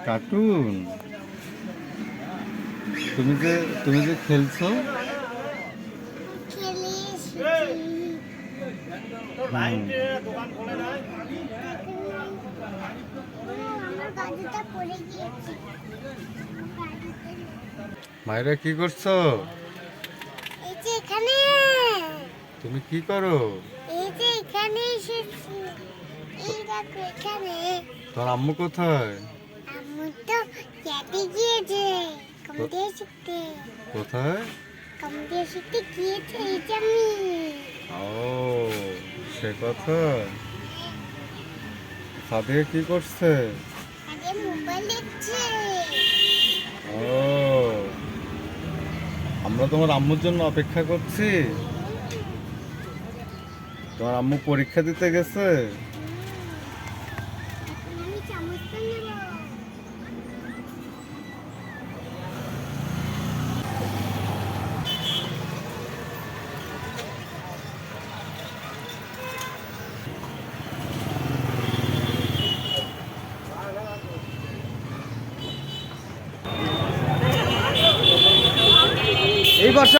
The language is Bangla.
কার্টুন? তুমি যে খেলছো? খেলে এসেছি। আমার গাড়িটা পড়ে গিয়েছে। মায়েরা কি করছো? এই যে এখানে, তুমি কি করো? এই যে এখানে এসেছি। এই দেখো এখানে। তোমার আম্মু কোথায়? আম্মু তো খেতে গিয়েছে কম্পিউটার শিখতে। কোথায়? কম্পিউটার শিখতে গিয়েছে এই যে আমি। ও, সে কথা। সাদিয়া কি করছে? আরে মোবাইল দেখছে। ও, আমরা তোমার আম্মুর জন্য অপেক্ষা করছি। তোমার আম্মু পরীক্ষা দিতে গেছে।